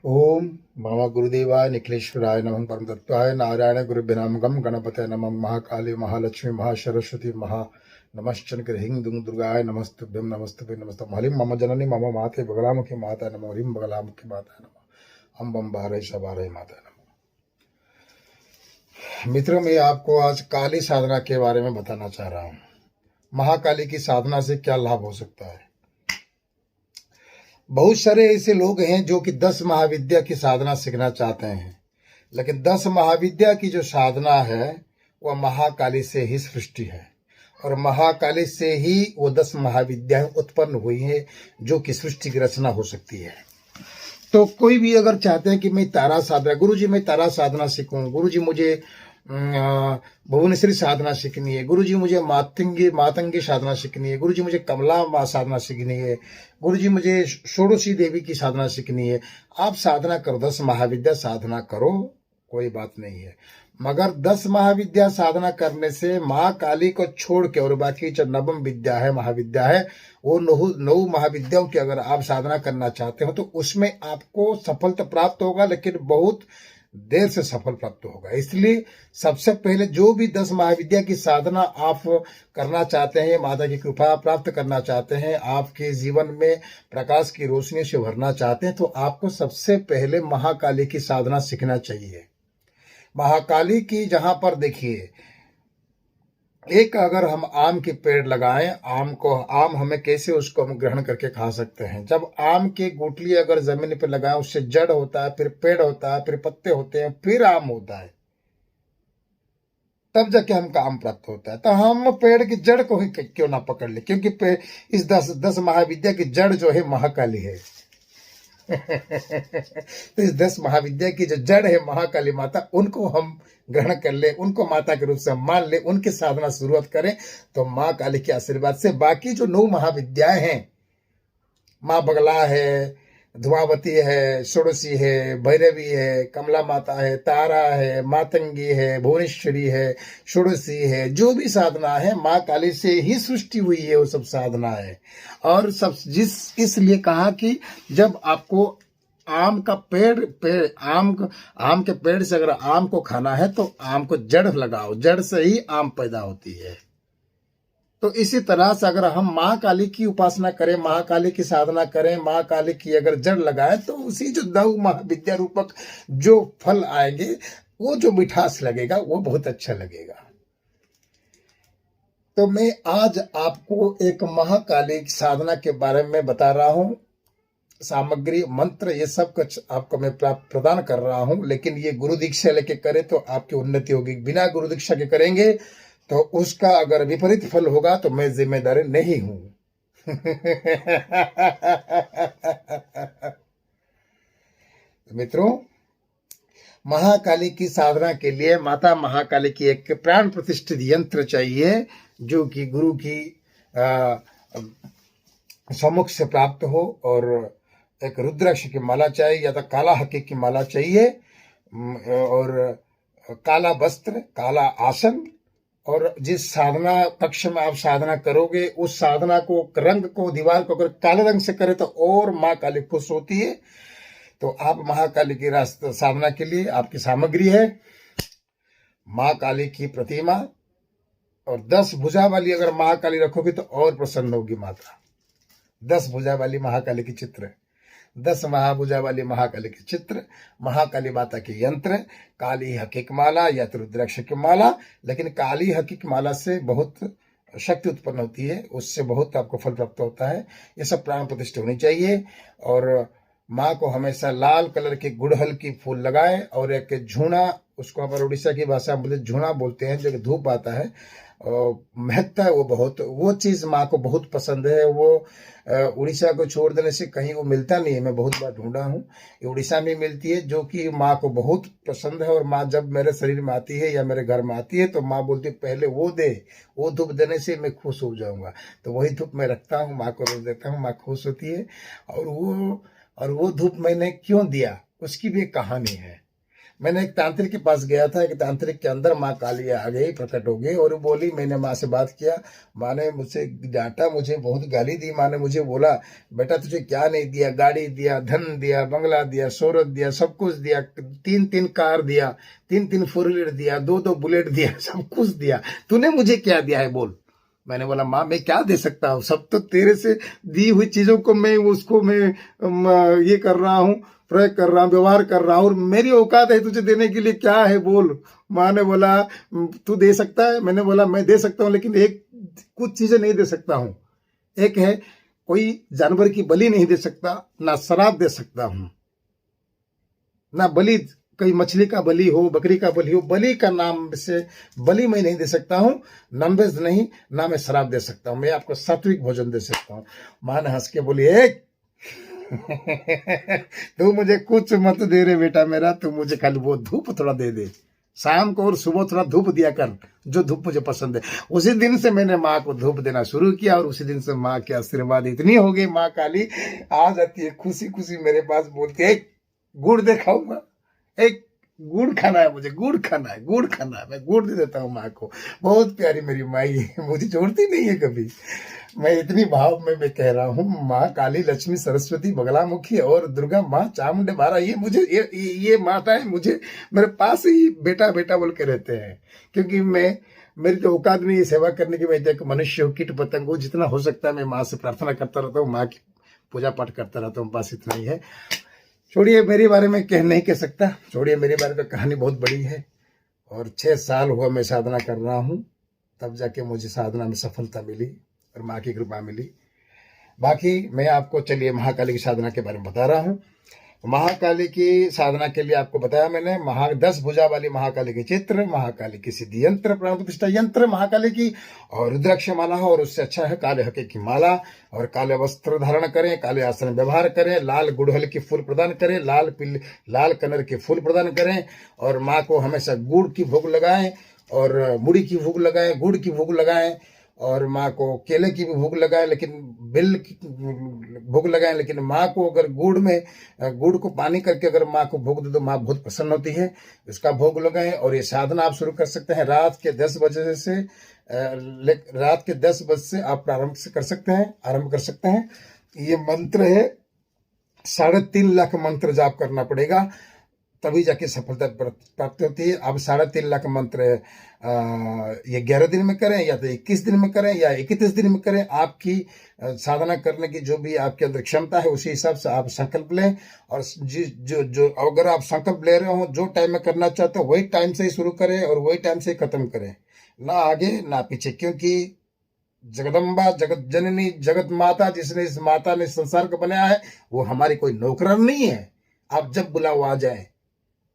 ओम मम गुरुदेवाय निखिलेश्वराय नमः परम तत्वाय नारायण गुरुभ्यनामगम गणपतये नमः महाकाली महालक्ष्मी महासरस्वती महा नमश्चन हिंग दुंग दुर्गाय नमस्तुभ्यम नमस्तुभ्यम नमस्तम हलिम मम जननी मम माते बगलामुखी माता नमो हरिम बगलामुखी माता नमो अम्बम बारह सबारह माता नमो। मित्रों, मैं आपको आज काली साधना के बारे में बताना चाह रहा हूँ। महाकाली की साधना से क्या लाभ हो सकता है। बहुत सारे ऐसे लोग हैं जो कि 10 महाविद्या की साधना सीखना चाहते हैं, लेकिन 10 महाविद्या की जो साधना है वह महाकाली से ही सृष्टि है और महाकाली से ही वो 10 महाविद्याएं उत्पन्न हुई हैं जो कि सृष्टि की रचना हो सकती है। तो कोई भी अगर चाहते हैं कि मैं तारा साधना, गुरुजी मैं तारा साधना सीखूं, गुरुजी मुझे भुवनेश्वरी साधना सीखनी है, गुरुजी मुझे मातंगी साधना सीखनी है, गुरुजी मुझे कमला साधना सीखनी है, गुरुजी मुझे षोडशी देवी की साधना सीखनी है। आप साधना करो, 10 महाविद्या साधना करो, कोई बात नहीं है। मगर 10 महाविद्या साधना करने से माँ काली को छोड़ के और बाकी जो नवम विद्या है, महाविद्या है, वो 9 महाविद्याओं की अगर आप साधना करना चाहते हो तो उसमें आपको सफलता प्राप्त होगा, लेकिन बहुत देर से सफल प्राप्त होगा। इसलिए सबसे पहले जो भी 10 महाविद्या की साधना आप करना चाहते हैं, माता की कृपा प्राप्त करना चाहते हैं, आपके जीवन में प्रकाश की रोशनी से भरना चाहते हैं, तो आपको सबसे पहले महाकाली की साधना सीखना चाहिए। महाकाली की जहां पर देखिए, एक अगर हम आम के पेड़ लगाएं, आम हमें कैसे उसको हम ग्रहण करके खा सकते हैं। जब आम के गुठली अगर जमीन पर लगाएं, उससे जड़ होता है, फिर पेड़ होता है, फिर पत्ते होते हैं, फिर आम होता है, तब जाके हमको आम प्राप्त होता है। तो हम पेड़ की जड़ को ही क्यों ना पकड़ ले, क्योंकि इस 10 महाविद्या की जड़ जो है महाकाली है। तो इस 10 महाविद्या की जो जड़ है महाकाली माता, उनको हम ग्रहण कर ले, उनको माता के रूप से मान ले, उनकी साधना शुरुआत करें, तो माँ काली के आशीर्वाद से बाकी जो 9 महाविद्याएं हैं, माँ बगला है, धुआवती है, षोडशी है, भैरवी है, कमला माता है, तारा है, मातंगी है, भुवनेश्वरी है, षोडशी है, जो भी साधना है माँ काली से ही सृष्टि हुई है, वो सब साधना है। और सब इसलिए कहा कि जब आपको आम का आम के पेड़ से अगर आम को खाना है तो आम को जड़ लगाओ, जड़ से ही आम पैदा होती है। तो इसी तरह से अगर हम माँ काली की उपासना करें, माँ काली की साधना करें, माँ काली की अगर जड़ लगाएं, तो उसी जो 9 महाविद्या रूपक जो फल आएंगे, वो जो मिठास लगेगा वो बहुत अच्छा लगेगा। तो मैं आज आपको एक महाकाली की साधना के बारे में बता रहा हूं। सामग्री, मंत्र, ये सब कुछ आपको मैं प्रदान कर रहा हूं, लेकिन ये गुरु दीक्षा लेके करें तो आपकी उन्नति होगी। बिना गुरु दीक्षा के करेंगे तो उसका अगर विपरीत फल होगा तो मैं जिम्मेदार नहीं हूं। मित्रों, महाकाली की साधना के लिए माता महाकाली की एक प्राण प्रतिष्ठित यंत्र चाहिए, जो कि गुरु की सम्मुख से प्राप्त हो। और एक रुद्राक्ष की माला चाहिए, या तो काला हकी की माला चाहिए, और काला वस्त्र, काला आसन, और जिस साधना कक्ष में आप साधना करोगे उस साधना को, रंग को, दीवार को अगर काले रंग से करे तो और माँ काली खुश होती है। तो आप महाकाली की साधना के लिए आपकी सामग्री है माँ काली की प्रतिमा, और 10 भुजा वाली अगर महाकाली रखोगे तो और प्रसन्न होगी माता। 10 भुजा वाली महाकाली की चित्र, 10 महाभुजा वाली महाकाली के चित्र, महाकाली माता के यंत्र, काली हकीक माला या तो रुद्राक्ष की माला। लेकिन काली हकीक माला से बहुत शक्ति उत्पन्न होती है, उससे बहुत आपको फल प्राप्त होता है। ये सब प्राण प्रतिष्ठा होनी चाहिए। और माँ को हमेशा लाल कलर के गुड़हल की फूल लगाए, और एक झूना, उसको हमारे उड़ीसा की भाषा में झूना बोलते हैं, जो धूप आता है, महकता है वो बहुत, वो चीज माँ को बहुत पसंद है। वो उड़ीसा को छोड़ देने से कहीं वो मिलता नहीं है, मैं बहुत बार ढूंढा हूँ, ये उड़ीसा में मिलती है, जो कि माँ को बहुत पसंद है। और माँ जब मेरे शरीर में आती है या मेरे घर में आती है तो माँ बोलती है पहले वो दे, वो धूप देने से मैं खुश हो जाऊंगा। तो वही धूप मैं रखता हूँ, माँ को रोज देता हूँ, माँ खुश होती है। और वो धूप मैंने क्यों दिया, उसकी भी एक कहानी है। मैंने एक तांत्रिक के पास गया था, एक तांत्रिक के अंदर माँ काली आ गई, प्रकट हो गई और वो बोली। मैंने माँ से बात किया, माँ ने मुझसे डांटा, मुझे बहुत गाली दी। माँ ने मुझे बोला, बेटा तुझे क्या नहीं दिया, गाड़ी दिया, धन दिया, बंगला दिया, शोहरत दिया, सब कुछ दिया, 3-3 कार दिया, 3-3 फोर व्हीलर दिया, 2-2 बुलेट दिया, सब कुछ दिया, तूने मुझे क्या दिया है बोल। मैंने बोला, माँ मैं क्या दे सकता हूँ, सब तो तेरे से दी हुई चीजों को मैं ये कर रहा हूँ, प्रयोग कर रहा हूँ, व्यवहार कर रहा हूँ, और मेरी औकात है तुझे देने के लिए, क्या है बोल। माँ ने बोला, तू दे सकता है। मैंने बोला, मैं दे सकता हूँ, लेकिन एक कुछ चीजें नहीं दे सकता हूँ। एक है, कोई जानवर की बलि नहीं दे सकता, ना शराब दे सकता हूँ, ना बलि, कहीं मछली का बलि हो, बकरी का बलि हो, बलि का नाम से बलि मैं नहीं दे सकता हूँ। नॉनवेज नहीं, ना मैं शराब दे सकता हूँ, मैं आपको सात्विक भोजन दे सकता हूँ। माँ ने हंस के बोली, एक तू मुझे कुछ मत दे रे बेटा मेरा, तू मुझे खाली वो धूप थोड़ा दे दे, शाम को और सुबह थोड़ा धूप दिया कर, जो धूप मुझे पसंद है। उसी दिन से मैंने माँ को धूप देना शुरू किया, और उसी दिन से माँ के आशीर्वाद इतनी हो गई, माँ काली आ जाती है खुशी खुशी मेरे पास, बोलती है, गुड़ दे खाऊंगा, एक गुड़ खाना है मुझे, गुड़ खाना है, गुड़ खाना है। मैं गुड़ दे देता हूँ माँ को। बहुत प्यारी मेरी माई है, मुझे छोड़ती नहीं है कभी। मैं इतनी भाव में मैं कह रहा हूँ, माँ काली, लक्ष्मी, सरस्वती, बगलामुखी और दुर्गा माँ, चामुंडा मारा, ये मुझे ये माता है, मुझे मेरे पास ही बेटा बेटा बोल के रहते हैं। क्योंकि मेरी तो औकात नहीं है सेवा करने की। मैं एक मनुष्य हूँ, कीट पतंग हूँ, जितना हो सकता है मैं माँ से प्रार्थना करता रहता हूँ, माँ की पूजा पाठ करता रहता हूँ, बस इतना ही है। छोड़िए, मेरे बारे में नहीं कह सकता, छोड़िए, मेरे बारे में कहानी बहुत बड़ी है। और 6 साल हुआ मैं साधना कर रहा हूँ, तब जाके मुझे साधना में सफलता मिली और माँ की कृपा मिली। बाकी मैं आपको चलिए महाकाली की साधना के बारे में बता रहा हूँ। महाकाली की साधना के लिए आपको बताया मैंने, 10 भुजा वाली महाकाली के चित्र, महाकाली की सिद्धि यंत्र, प्राण प्रतिष्ठा यंत्र महाकाली की, और रुद्राक्ष माला हो, और उससे अच्छा है काले हके की माला, और काले वस्त्र धारण करें, काले आसन व्यवहार करें, लाल गुड़हल के फूल प्रदान करें, लाल कनर के फूल प्रदान करें, और माँ को हमेशा गुड़ की भोग लगाएं, और मुड़ी की भोग लगाएं, गुड़ की भोग लगाएं, और माँ को केले की भी भोग लगाएं, लेकिन बिल की भोग लगाएं। लेकिन माँ को अगर गुड़ को पानी करके अगर माँ को भोग दे दो, माँ बहुत प्रसन्न होती है, इसका भोग लगाएं। और ये साधना आप शुरू कर सकते हैं रात के 10 बजे से, आप आरंभ कर सकते हैं। ये मंत्र है, 3.5 लाख मंत्र जाप करना पड़ेगा, तभी जाके सफलता प्राप्त होती है। अब 3.5 लाख मंत्र ये 11 दिन में करें, या तो 21 दिन में करें, या 31 दिन में करें। आपकी साधना करने की जो भी आपके अंदर क्षमता है, उसी हिसाब से आप संकल्प लें। और जो अगर आप संकल्प ले रहे हो, जो टाइम में करना चाहते हो, वही टाइम से ही शुरू करें और वही टाइम से ही खत्म करें, ना आगे ना पीछे। क्योंकि जगदम्बा, जगत जननी, जगत माता, जिसने इस माता ने संसार को बनाया है, वो हमारी कोई नौकरान नहीं है। आप जब बुलाओ आ जाए,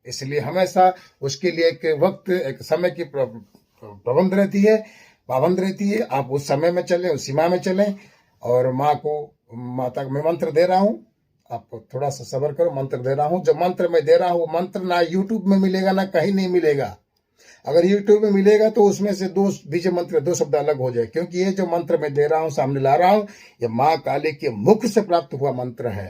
इसलिए हमेशा उसके लिए एक वक्त, एक समय की पाबंद रहती है। आप उस समय में चलें, उस सीमा में चलें। और माता को मैं मंत्र दे रहा हूँ, आप थोड़ा सा सब्र करो, मंत्र दे रहा हूँ। जो मंत्र मैं दे रहा हूँ, वो मंत्र ना यूट्यूब में मिलेगा, ना कहीं नहीं मिलेगा। अगर यूट्यूब में मिलेगा तो उसमें से 2 बीज मंत्र, 2 शब्द अलग हो जाए। क्योंकि ये जो मंत्र मैं दे रहा हूँ, सामने ला रहा हूँ, ये माँ काली के मुख से प्राप्त हुआ मंत्र है।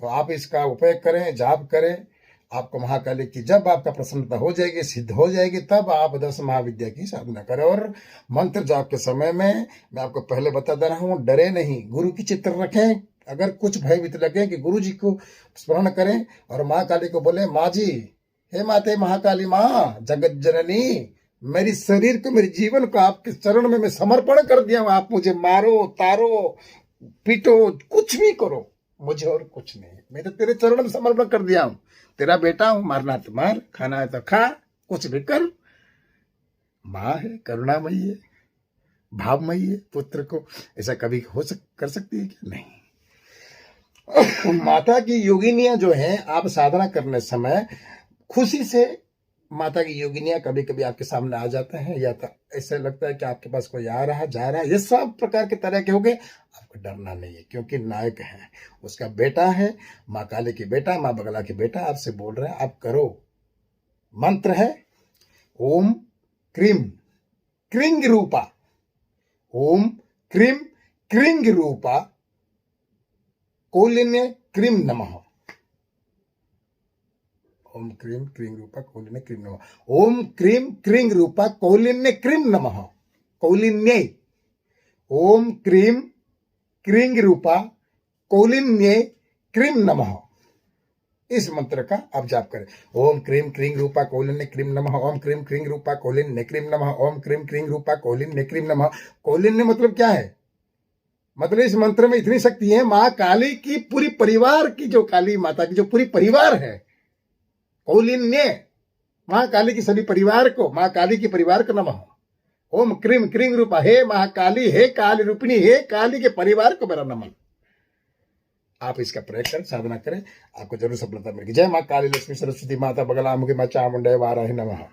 तो आप इसका उपयोग करें, जाप करें। आपको महाकाली की जब आपका प्रसन्नता हो जाएगी, सिद्ध हो जाएगी, तब आप 10 महाविद्या की साधना करें। और मंत्र जाप के समय में मैं आपको पहले बता दे रहा हूँ, डरे नहीं, गुरु की चित्र रखें। अगर कुछ भयभीत लगे कि गुरु जी को स्मरण करें और महाकाली को बोले, माँ जी, हे माते महाकाली माँ, जगत जननी, मेरी शरीर को, मेरे जीवन को आपके चरण में मैं समर्पण कर दिया हूँ। आप मुझे मारो, तारो, पीटो, कुछ भी करो, मुझे और कुछ नहीं, मैं तो तेरे चरण में समर्पण कर दिया हूँ। तेरा बेटा हूं, मारना तो मार, खाना है तो खा, कुछ भी कर। माँ है, करुणामयी है, भावमयी है। पुत्र को ऐसा कभी कर सकती है क्या? नहीं। माता की योगिनियां जो है, आप साधना करने समय खुशी से माता की योगिनियां कभी कभी आपके सामने आ जाते हैं, या तो ऐसे लगता है कि आपके पास कोई आ रहा जा रहा है। ये सब प्रकार के तरह के हो गए, आपको डरना नहीं है, क्योंकि नायक है, उसका बेटा है, माँ काली की बेटा, माँ बगला की बेटा आपसे बोल रहे हैं, आप करो। मंत्र है ओम क्रीम क्रिंग रूपा, ओम क्रीम क्रिंग रूपा कौलिन्य क्रीम नमः। ओम क्रीम क्रीं रूपा कौलिन्य क्रीं नमः। ओम क्रीम क्रीं रूपा कौलिन्य क्रीं नमः। कौलिन्ये। ओम क्रीम क्रीं रूपा कौलिन्ये क्रीं नमः। इस मंत्र का आप जाप करें। ओम क्रीम क्रीं रूपा कौलिन्य क्रीं नमः। ओम क्रीम क्रीं रूपा कौलिन्य क्रीं नमः। ओम क्रीम क्रीं रूपा कौलिन्य क्रीं नमः। कौलिन्य मतलब क्या है? मतलब इस मंत्र में इतनी शक्ति है, मां काली की पूरी परिवार की, जो काली माता की जो पूरी परिवार है, कौलिन्य, मां काली की सभी परिवार को, मां काली की परिवार को नमः। ओम क्रीम क्रीं रूपा, हे महाकाली, हे काली रूपिणी, हे काली के परिवार को मेरा नमन। आप इसका प्रयोग करें, साधना करें, आपको जरूर सफलता मिलेगी। जय मां काली लक्ष्मी सरस्वती माता बगलामुखी मां चामुंडा वाराही नमः।